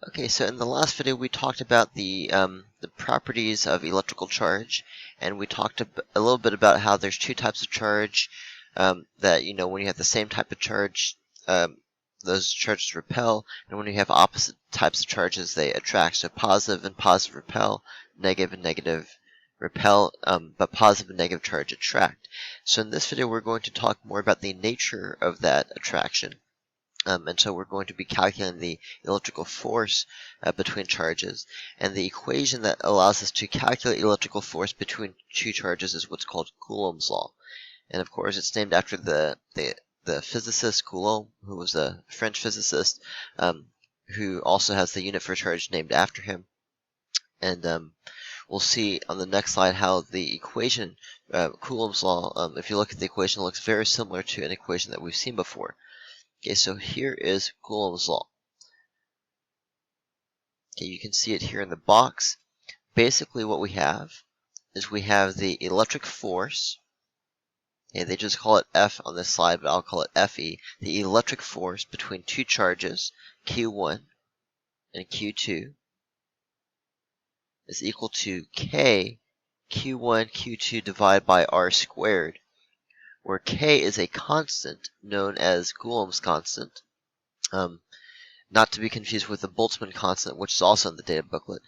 Okay, so in the last video we talked about the properties of electrical charge, and we talked a little bit about how there's two types of charge. That when you have the same type of charge, those charges repel, and when you have opposite types of charges, they attract. So positive and positive repel, negative and negative repel, but positive and negative charge attract. So in this video we're going to talk more about the nature of that attraction. And so we're going to be calculating the electrical force between charges. And the equation that allows us to calculate electrical force between two charges is what's called Coulombs Law. And of course, it's named after the physicist Coulomb, who was a French physicist, who also has the unit for charge named after him. And we'll see on the next slide how the equation, Coulomb's Law, if you look at the equation, looks very similar to an equation that we've seen before. Okay, so here is Coulomb's Law. Okay, you can see it here in the box. Basically what we have is we have the electric force. Okay, they just call it F on this slide, but I'll call it Fe. The electric force between two charges, Q1 and Q2, is equal to K, Q1, Q2 divided by R squared, where K is a constant known as Coulomb's constant. Not to be confused with the Boltzmann constant, which is also in the data booklet.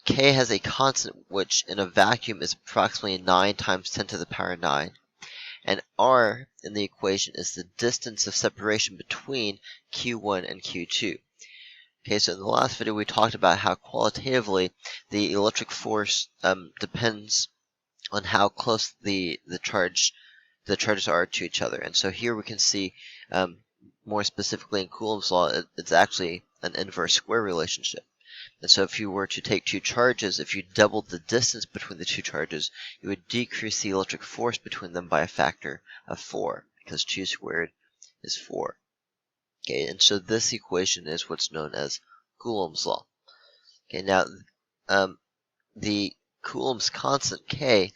K has a constant which in a vacuum is approximately 9 times 10 to the power 9. And R in the equation is the distance of separation between Q1 and Q2. Okay, so in the last video we talked about how qualitatively the electric force depends on how close the charges are to each other. And so here we can see more specifically in Coulomb's law, it's actually an inverse square relationship. And so if you were to take two charges, if you doubled the distance between the two charges, you would decrease the electric force between them by a factor of 4, because 2 squared is 4. Okay, and so this equation is what's known as Coulomb's law. Okay, now the Coulomb's constant K,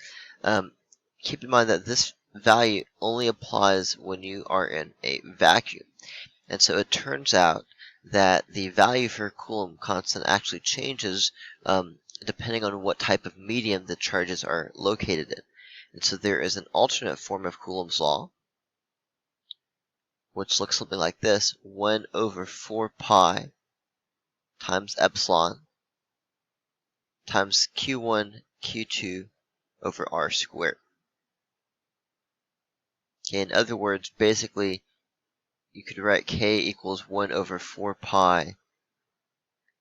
keep in mind that this value only applies when you are in a vacuum. And so it turns out that the value for Coulomb constant actually changes depending on what type of medium the charges are located in. And so there is an alternate form of Coulomb's law, which looks something like this: 1 over 4 pi times epsilon times Q1, Q2 over R squared. Okay, in other words, basically, you could write K equals 1 over 4 pi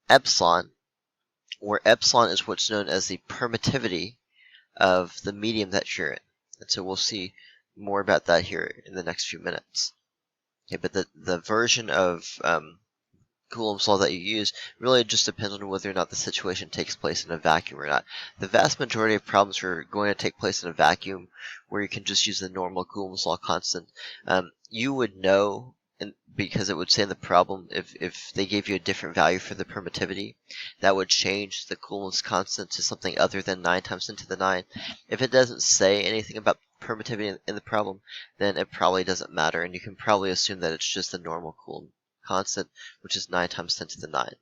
epsilon, where epsilon is what's known as the permittivity of the medium that you're in. And so we'll see more about that here in the next few minutes. Okay, but the version of Coulomb's law that you use really just depends on whether or not the situation takes place in a vacuum or not. The vast majority of problems are going to take place in a vacuum where you can just use the normal Coulomb's law constant. You would know, because it would say in the problem, if they gave you a different value for the permittivity, that would change the Coulomb's constant to something other than 9 times 10 to the 9. If it doesn't say anything about permittivity in the problem, then it probably doesn't matter, and you can probably assume that it's just the normal Coulomb constant, which is 9 times 10 to the 9.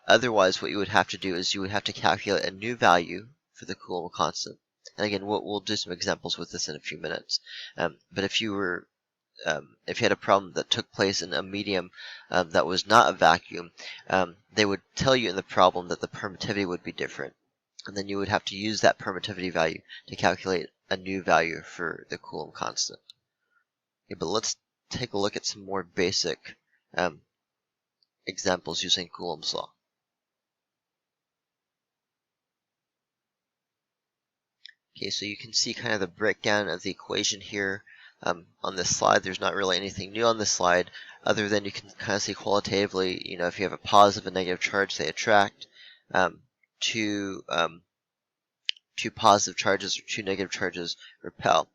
Otherwise, what you would have to do is you would have to calculate a new value for the Coulomb constant. And again, we'll do some examples with this in a few minutes. But if you had a problem that took place in a medium that was not a vacuum, they would tell you in the problem that the permittivity would be different. And then you would have to use that permittivity value to calculate a new value for the Coulomb constant. Okay, but let's take a look at some more basic examples using Coulomb's law. Okay, so you can see kind of the breakdown of the equation here on this slide. There's not really anything new on this slide other than you can kind of see qualitatively, if you have a positive and negative charge, they attract. Two positive charges or two negative charges repel.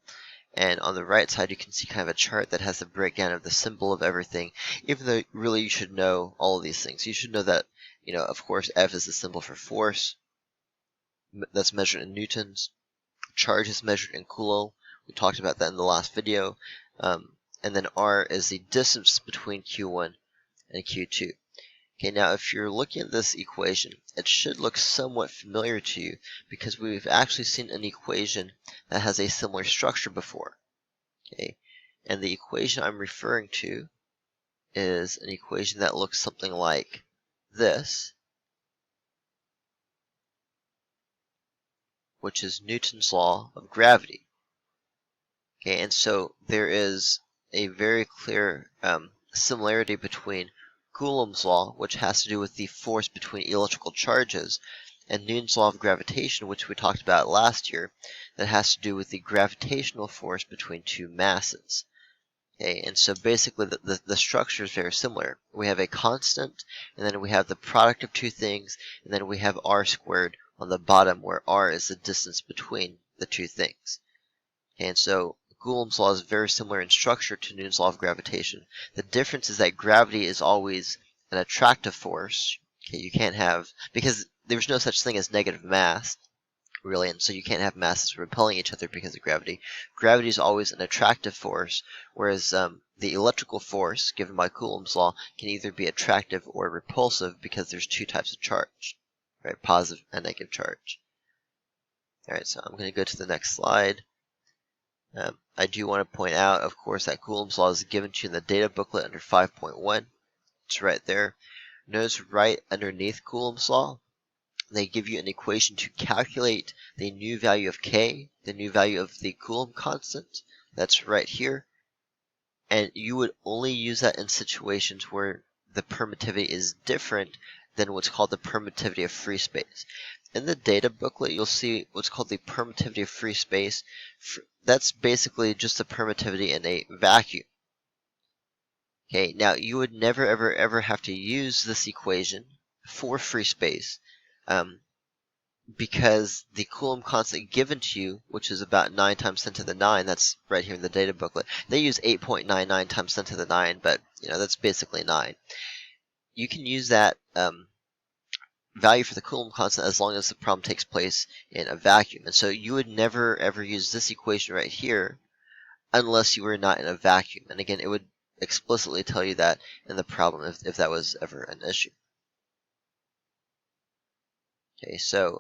And on the right side, you can see kind of a chart that has the breakdown of the symbol of everything, even though really you should know all of these things. You should know that, of course, F is the symbol for force. That's measured in newtons. Charge is measured in Coulomb. We talked about that in the last video. And then R is the distance between Q1 and Q2. Okay, now if you're looking at this equation, it should look somewhat familiar to you because we've actually seen an equation that has a similar structure before. Okay, and the equation I'm referring to is an equation that looks something like this, which is Newton's law of gravity. Okay, and so there is a very clear similarity between Coulombs law, which has to do with the force between electrical charges, and Newton's law of gravitation, which we talked about last year, that has to do with the gravitational force between two masses. Okay, and so basically the structure is very similar. We have a constant, and then we have the product of two things, and then we have r squared on the bottom, where r is the distance between the two things. Okay, and so Coulomb's law is very similar in structure to Newton's law of gravitation. The difference is that gravity is always an attractive force. Okay, you can't have, because there's no such thing as negative mass, really, and so you can't have masses repelling each other because of gravity. Gravity is always an attractive force, whereas the electrical force given by Coulomb's law can either be attractive or repulsive because there's two types of charge, right? Positive and negative charge. All right, so I'm going to go to the next slide. I do want to point out, of course, that Coulomb's law is given to you in the data booklet under 5.1. It's right there. Notice right underneath Coulomb's law, they give you an equation to calculate the new value of K, the new value of the Coulomb constant. That's right here. And you would only use that in situations where the permittivity is different than what's called the permittivity of free space. In the data booklet, you'll see what's called the permittivity of free space. That's basically just the permittivity in a vacuum. Okay, now you would never ever have to use this equation for free space because the Coulomb constant given to you, which is about 9 times 10 to the 9, that's right here in the data booklet. They use 8.99 times 10 to the 9, but that's basically 9. You can use that value for the Coulomb constant as long as the problem takes place in a vacuum. And so you would never ever use this equation right here unless you were not in a vacuum. And again, it would explicitly tell you that in the problem if that was ever an issue. Okay, so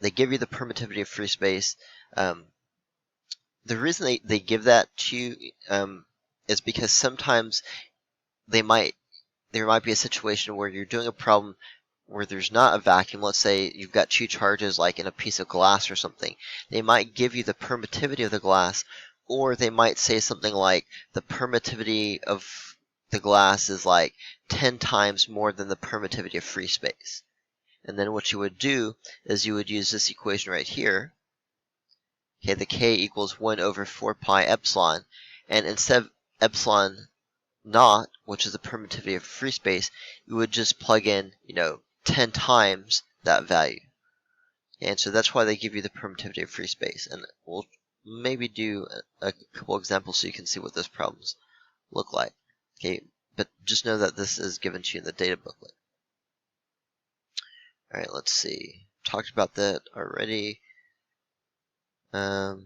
they give you the permittivity of free space. The reason they give that to you is because sometimes there might be a situation where you're doing a problem where there's not a vacuum. Let's say you've got two charges like in a piece of glass or something. They might give you the permittivity of the glass, or they might say something like the permittivity of the glass is like 10 times more than the permittivity of free space. And then what you would do is you would use this equation right here. Okay, the K equals 1 over 4 pi epsilon, and instead of epsilon naught, which is the permittivity of free space, you would just plug in, 10 times that value. And so that's why they give you the permittivity of free space. And we'll maybe do a couple examples so you can see what those problems look like. Okay, but just know that this is given to you in the data booklet. All right, let's see. Talked about that already. Okay,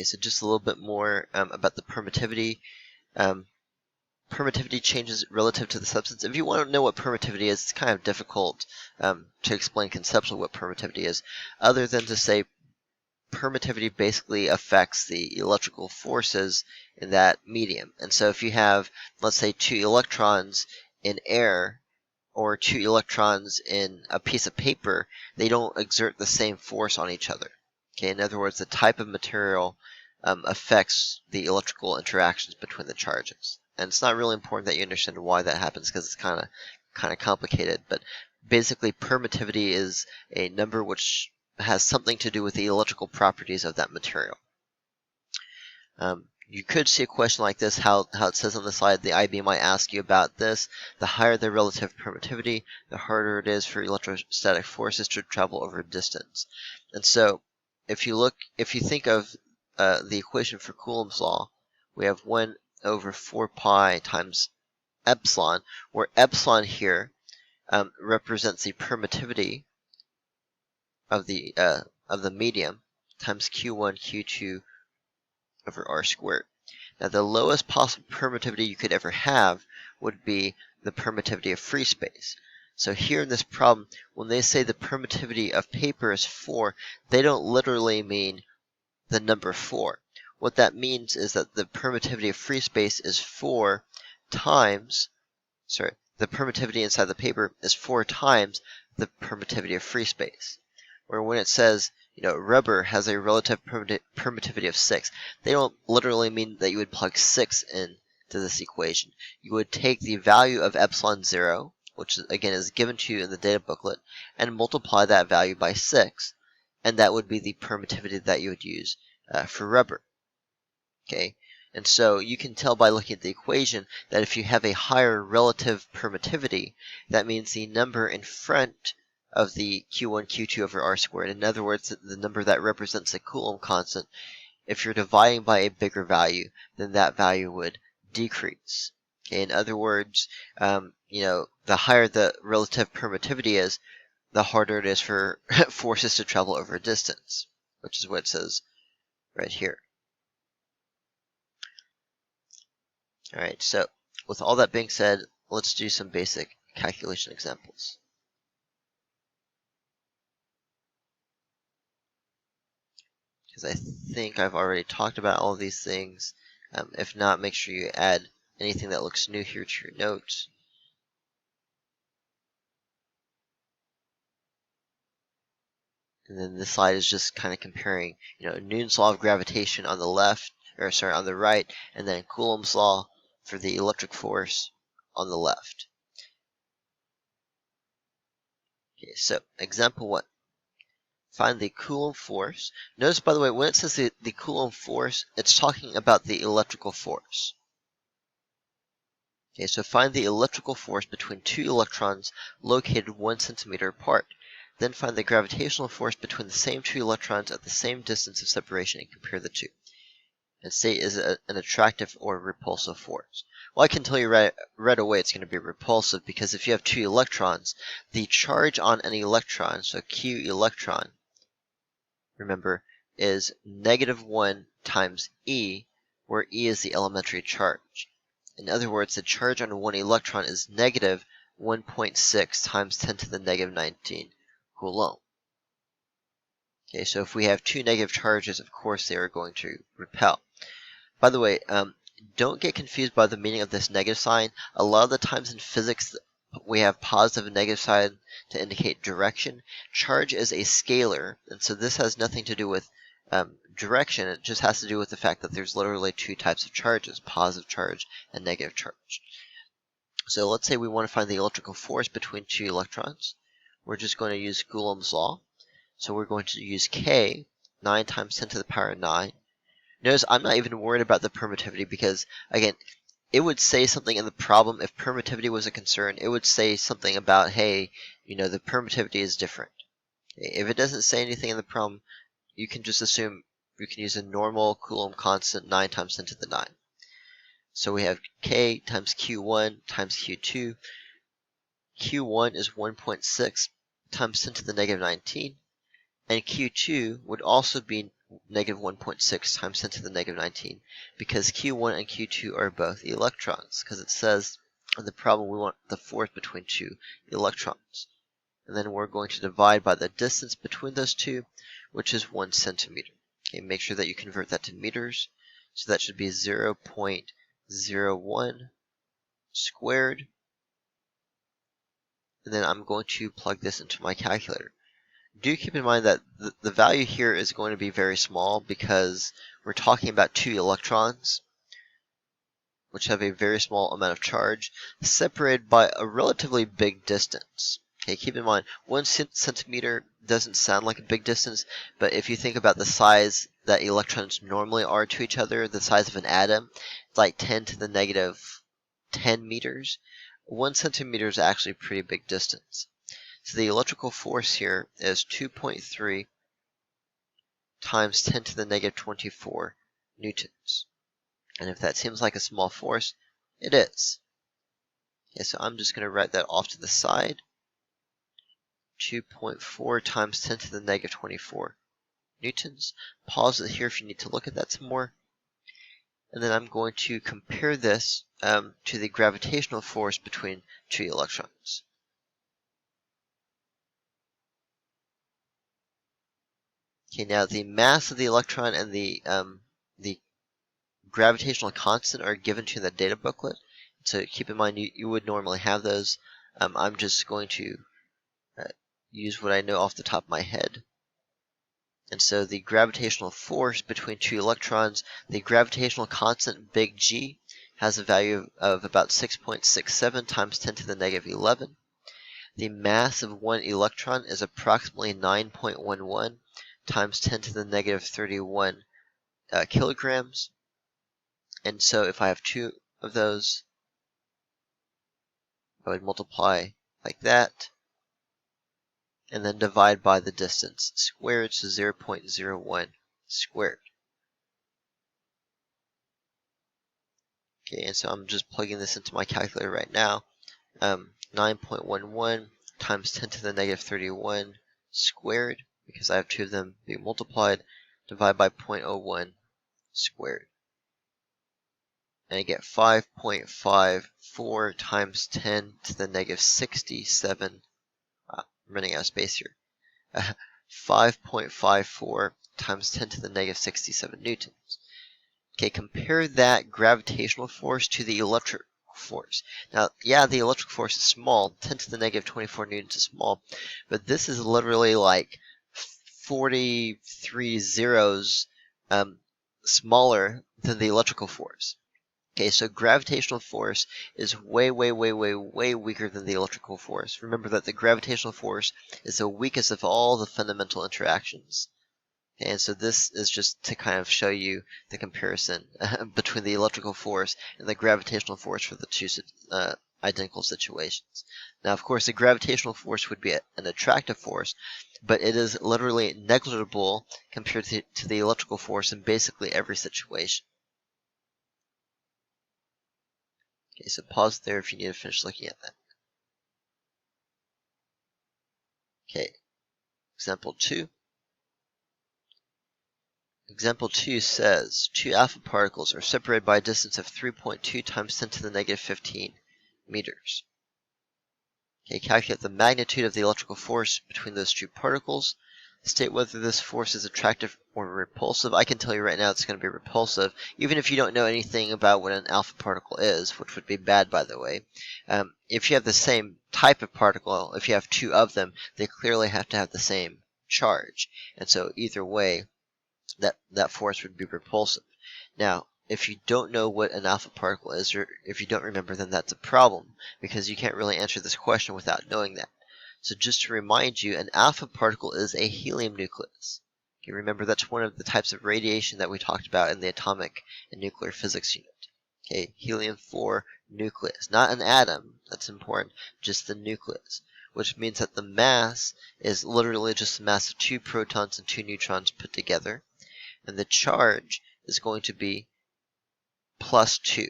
so just a little bit more about the permittivity. Permittivity changes relative to the substance. If you want to know what permittivity is, it's kind of difficult to explain conceptually what permittivity is, other than to say permittivity basically affects the electrical forces in that medium. And so if you have, let's say, 2 electrons in air or 2 electrons in a piece of paper, they don't exert the same force on each other. Okay, in other words, the type of material affects the electrical interactions between the charges. And it's not really important that you understand why that happens because it's kind of complicated. But basically, permittivity is a number which has something to do with the electrical properties of that material. You could see a question like this, how it says on the slide, the IB might ask you about this. The higher the relative permittivity, the harder it is for electrostatic forces to travel over distance. And so, if you think of the equation for Coulomb's law, we have 1 over 4 pi times epsilon, where epsilon here represents the permittivity of the medium times Q1, Q2 over r squared. Now, the lowest possible permittivity you could ever have would be the permittivity of free space. So here in this problem, when they say the permittivity of paper is 4, they don't literally mean the number 4. What that means is that the permittivity of free space is 4 times, the permittivity inside the paper is 4 times the permittivity of free space. Where when it says, rubber has a relative permittivity of 6, they don't literally mean that you would plug 6 into this equation. You would take the value of epsilon 0, which again is given to you in the data booklet, and multiply that value by 6, and that would be the permittivity that you would use for rubber. Okay, and so you can tell by looking at the equation that if you have a higher relative permittivity, that means the number in front of the Q1, Q2 over R squared, in other words, the number that represents the Coulomb constant, if you're dividing by a bigger value, then that value would decrease. Okay, in other words, the higher the relative permittivity is, the harder it is for forces to travel over a distance, which is what it says right here. Alright, so with all that being said, let's do some basic calculation examples. Because I think I've already talked about all of these things. If not, make sure you add anything that looks new here to your notes. And then this slide is just kind of comparing, Newton's law of gravitation on the left, on the right, and then Coulomb's law for the electric force on the left. Okay, so example 1. Find the Coulomb force. Notice, by the way, when it says the Coulomb force, it's talking about the electrical force. Okay, so find the electrical force between two electrons located 1 centimeter apart. Then find the gravitational force between the same two electrons at the same distance of separation and compare the two. And say, is it an attractive or repulsive force? Well, I can tell you right away it's going to be repulsive, because if you have two electrons, the charge on an electron, so Q electron, remember, is -1 times E, where E is the elementary charge. In other words, the charge on one electron is negative 1.6 times 10 to the negative 19 Coulomb. Okay, so if we have two negative charges, of course they are going to repel. By the way, don't get confused by the meaning of this negative sign. A lot of the times in physics, we have positive and negative sign to indicate direction. Charge is a scalar, and so this has nothing to do with direction. It just has to do with the fact that there's literally two types of charges, positive charge and negative charge. So let's say we want to find the electrical force between two electrons. We're just going to use Coulombs law. So we're going to use K, 9 times 10 to the power 9. Notice I'm not even worried about the permittivity, because, again, it would say something in the problem. If permittivity was a concern, it would say something about, hey, the permittivity is different. If it doesn't say anything in the problem, you can just assume you can use a normal Coulomb constant, 9 times 10 to the 9. So we have K times Q1 times Q2. Q1 is 1.6 times 10 to the negative 19. And Q2 would also be negative 1.6 times 10 to the negative 19, because Q1 and Q2 are both electrons, because it says in the problem we want the force between two electrons. And then we're going to divide by the distance between those two, which is 1 centimeter. Okay, make sure that you convert that to meters. So that should be 0.01 squared. And then I'm going to plug this into my calculator. Do keep in mind that the value here is going to be very small, because we're talking about two electrons, which have a very small amount of charge, separated by a relatively big distance. Okay, keep in mind, 1 centimeter doesn't sound like a big distance, but if you think about the size that electrons normally are to each other, the size of an atom, it's like 10 to the negative 10 meters. 1 centimeter is actually a pretty big distance. So the electrical force here is 2.3 times 10 to the negative 24 newtons. And if that seems like a small force, it is. Okay, so I'm just going to write that off to the side. 2.4 times 10 to the negative 24 newtons. Pause it here if you need to look at that some more. and then I'm going to compare this to the gravitational force between two electrons. Okay, now the mass of the electron and the gravitational constant are given to you in the data booklet. So keep in mind you would normally have those. I'm just going to use what I know off the top of my head. And so the gravitational force between two electrons, the gravitational constant big G has a value of about 6.67 times 10 to the negative 11. The mass of one electron is approximately 9.11 times 10 to the negative 31 kilograms. And so if I have two of those, I would multiply like that, and then divide by the distance squared, so 0.01 squared. Okay, and so I'm just plugging this into my calculator right now. 9.11 times 10 to the negative 31 squared, because I have two of them being multiplied, divide by 0.01 squared. And I get 5.54 times 10 to the negative 67. I'm running out of space here. 5.54 times 10 to the negative 67 newtons. Okay, compare that gravitational force to the electric force. Now, yeah, the electric force is small. 10 to the negative 24 newtons is small. But this is literally like 43 zeros smaller than the electrical force. Okay, so gravitational force is way weaker than the electrical force. Remember that the gravitational force is the weakest of all the fundamental interactions. Okay, and so this is just to kind of show you the comparison between the electrical force and the gravitational force for the two identical situations. Now, of course, the gravitational force would be an attractive force, but it is literally negligible compared to the electrical force in basically every situation. Okay, so pause there if you need to finish looking at that. Okay, example 2. Example 2 says, two alpha particles are separated by a distance of 3.2 times 10 to the negative 15 meters. Okay, calculate the magnitude of the electrical force between those two particles. State whether this force is attractive or repulsive. I can tell you right now it's going to be repulsive, even if you don't know anything about what an alpha particle is, which would be bad, by the way. If you have the same type of particle, if you have two of them, they clearly have to have the same charge. And so either way, that force would be repulsive. Now, if you don't know what an alpha particle is, or if you don't remember, then that's a problem, because you can't really answer this question without knowing that. So just to remind you, an alpha particle is a helium nucleus. Okay, remember that's one of the types of radiation that we talked about in the atomic and nuclear physics unit. Okay, helium-4 nucleus, not an atom, that's important, just the nucleus, which means that the mass is literally just the mass of two protons and two neutrons put together, and the charge is going to be plus 2.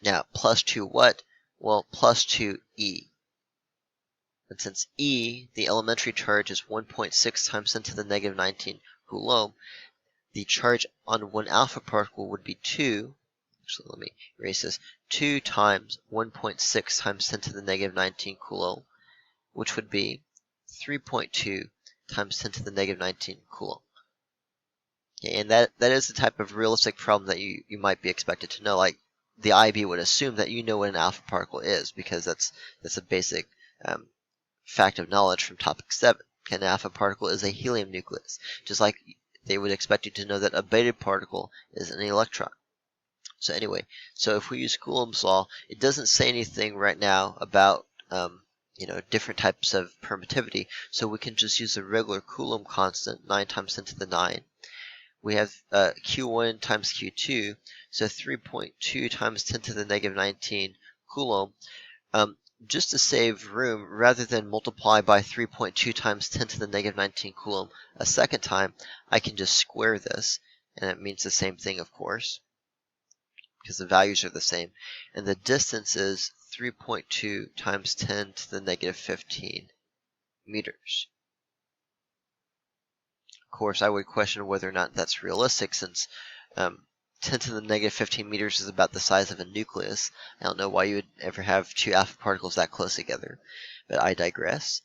Now, plus 2 what? Well, plus 2 E. And since E, the elementary charge, is 1.6 times 10 to the negative 19 Coulomb, the charge on one alpha particle would be 2. Actually, let me erase this. 2 times 1.6 times 10 to the negative 19 Coulomb, which would be 3.2 times 10 to the negative 19 Coulomb. Okay, and that is the type of realistic problem that you might be expected to know. Like, the IB would assume that you know what an alpha particle is, because that's a basic fact of knowledge from topic 7. An alpha particle is a helium nucleus, just like they would expect you to know that a beta particle is an electron. So anyway, so if we use Coulombs law, it doesn't say anything right now about different types of permittivity, so we can just use the regular Coulomb constant, 9 times 10 to the 9. We have Q1 times Q2, so 3.2 times 10 to the negative 19 Coulomb. Just to save room, rather than multiply by 3.2 times 10 to the negative 19 Coulomb a second time, I can just square this, and it means the same thing, of course, because the values are the same. And the distance is 3.2 times 10 to the negative 15 meters. Of course, I would question whether or not that's realistic, since 10 to the negative 15 meters is about the size of a nucleus. I don't know why you would ever have two alpha particles that close together, but I digress.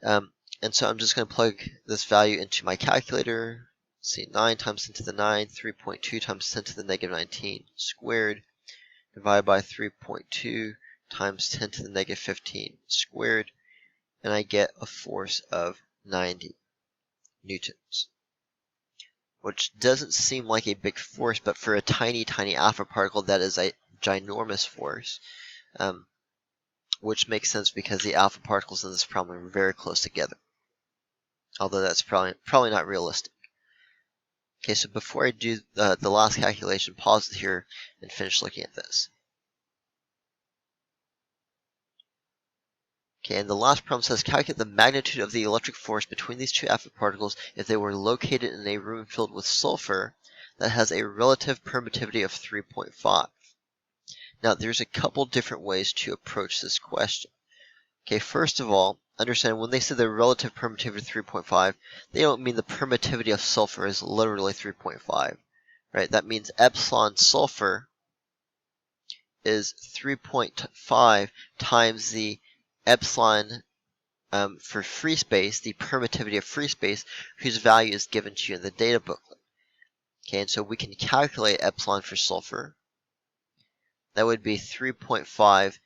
And so I'm just going to plug this value into my calculator. Let's see, 9 times 10 to the 9, 3.2 times 10 to the negative 19 squared, divided by 3.2 times 10 to the negative 15 squared, and I get a force of 90 newtons. Which doesn't seem like a big force, but for a tiny, tiny alpha particle, that is a ginormous force, which makes sense because the alpha particles in this problem are very close together. Although that's probably not realistic. Okay, so before I do the last calculation, pause it here and finish looking at this. Okay, and the last problem says calculate the magnitude of the electric force between these two alpha particles if they were located in a room filled with sulfur that has a relative permittivity of 3.5. Now, there's a couple different ways to approach this question. Okay, first of all, understand when they say the relative permittivity of 3.5, they don't mean the permittivity of sulfur is literally 3.5, right? That means epsilon sulfur is 3.5 times the epsilon for free space, the permittivity of free space, whose value is given to you in the data booklet. Okay, and so we can calculate epsilon for sulfur. That would be 3.5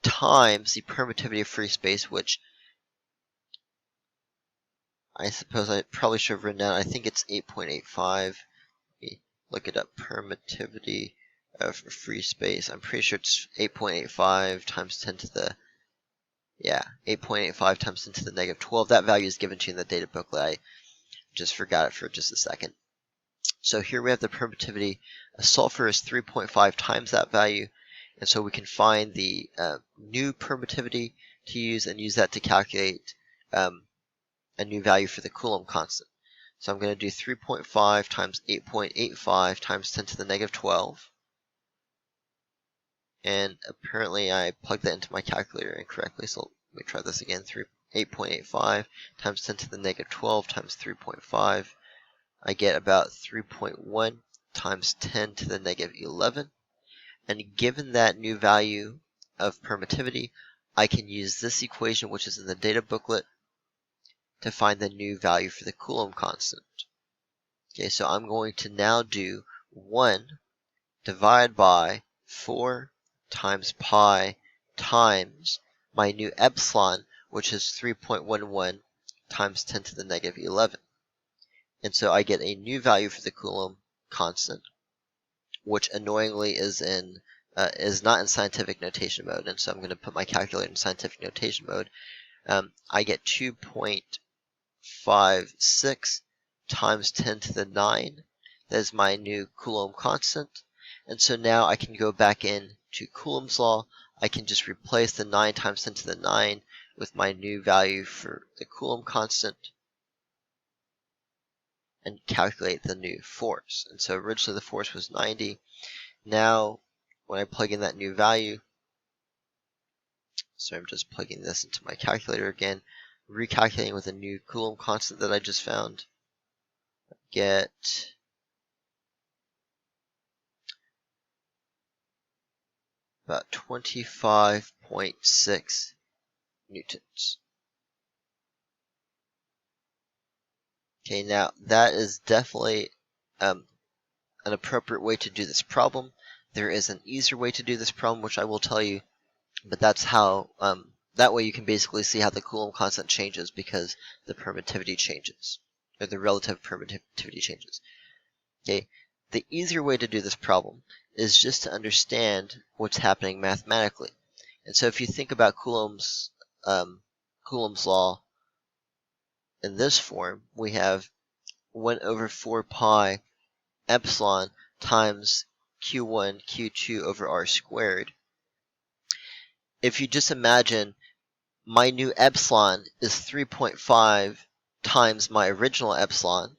times the permittivity of free space, which I suppose I probably should have written down. I think it's 8.85. Look it up, permittivity of free space. I'm pretty sure it's 8.85 times 10 to the 8.85 times 10 to the negative 12. That value is given to you in the data booklet. I just forgot it for just a second. So here we have the permittivity. Sulfur is 3.5 times that value, and so we can find the new permittivity to use and use that to calculate a new value for the Coulomb constant. So I'm going to do 3.5 times 8.85 times 10 to the negative 12. And apparently I plugged that into my calculator incorrectly, so let me try this again. 8.85 times 10 to the negative 12 times 3.5. I get about 3.1 times 10 to the negative 11. And given that new value of permittivity, I can use this equation, which is in the data booklet, to find the new value for the Coulomb constant. Okay, so I'm going to now do 1 divided by 4 times pi times my new epsilon, which is 3.11 times 10 to the negative 11. And so I get a new value for the Coulomb constant, which annoyingly is not in scientific notation mode. And so I'm going to put my calculator in scientific notation mode. I get 2.56 times 10 to the 9. That is my new Coulomb constant. And so now I can go back in to Coulombs Law. I can just replace the 9 times 10 to the 9 with my new value for the Coulomb constant and calculate the new force. And so originally the force was 90. Now, when I plug in that new value, so I'm just plugging this into my calculator again, recalculating with a new Coulomb constant that I just found, get about 25.6 newtons. Okay, now that is definitely an appropriate way to do this problem. There is an easier way to do this problem, which I will tell you, but that's how, that way you can basically see how the Coulomb constant changes because the permittivity changes, or the relative permittivity changes. Okay, the easier way to do this problem is just to understand what's happening mathematically. And so if you think about Coulomb's Law in this form, we have 1 over 4 pi epsilon times Q1, Q2 over R squared. If you just imagine my new epsilon is 3.5 times my original epsilon,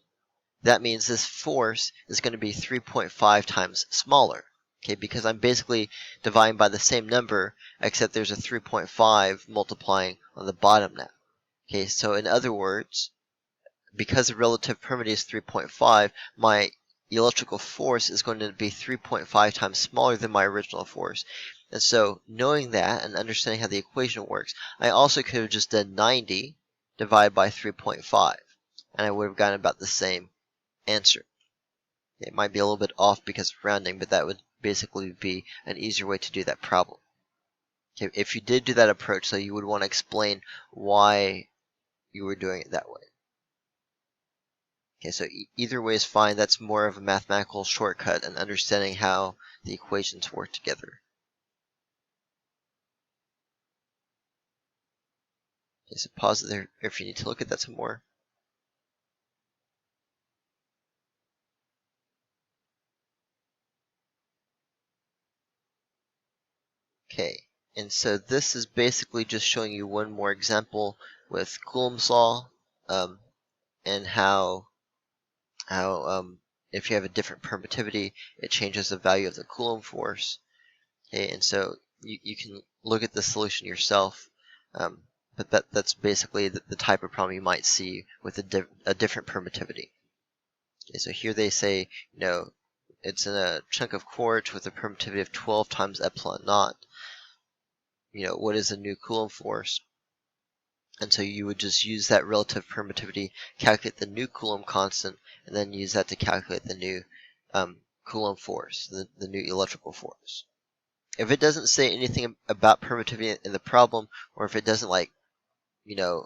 that means this force is going to be 3.5 times smaller. Okay, because I'm basically dividing by the same number, except there's a 3.5 multiplying on the bottom now. Okay, so in other words, because the relative permittivity is 3.5, my electrical force is going to be 3.5 times smaller than my original force. And so knowing that and understanding how the equation works, I also could have just done 90 divided by 3.5, and I would have gotten about the same answer. It might be a little bit off because of rounding, but that would basically be an easier way to do that problem. Okay, if you did do that approach, though, you would want to explain why you were doing it that way. Okay, so either way is fine. That's more of a mathematical shortcut and understanding how the equations work together. Okay, so pause it there if you need to look at that some more. Okay, and so this is basically just showing you one more example with Coulombs Law, and how if you have a different permittivity, it changes the value of the Coulomb force. Okay, and so you can look at the solution yourself, but that's basically the type of problem you might see with a different permittivity. Okay, so here they say, it's in a chunk of quartz with a permittivity of 12 times epsilon naught. What is a new Coulomb force? And so you would just use that relative permittivity, calculate the new Coulomb constant, and then use that to calculate the new Coulomb force, the new electrical force. If it doesn't say anything about permittivity in the problem, or if it doesn't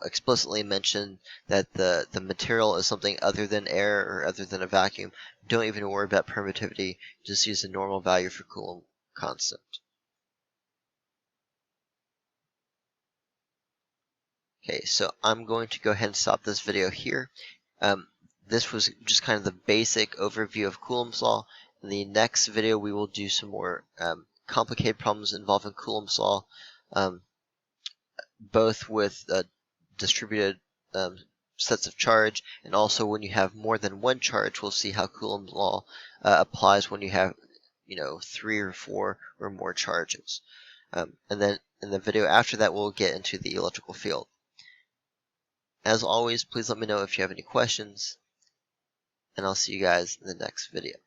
explicitly mention that the material is something other than air or other than a vacuum, don't even worry about permittivity. Just use the normal value for Coulomb constant. Okay, so I'm going to go ahead and stop this video here. This was just kind of the basic overview of Coulombs Law. In the next video, we will do some more complicated problems involving Coulombs Law, both with distributed sets of charge, and also when you have more than one charge, we'll see how Coulomb's Law applies when you have 3 or 4 or more charges. And then in the video after that, we'll get into the electrical field. As always, please let me know if you have any questions, and I'll see you guys in the next video.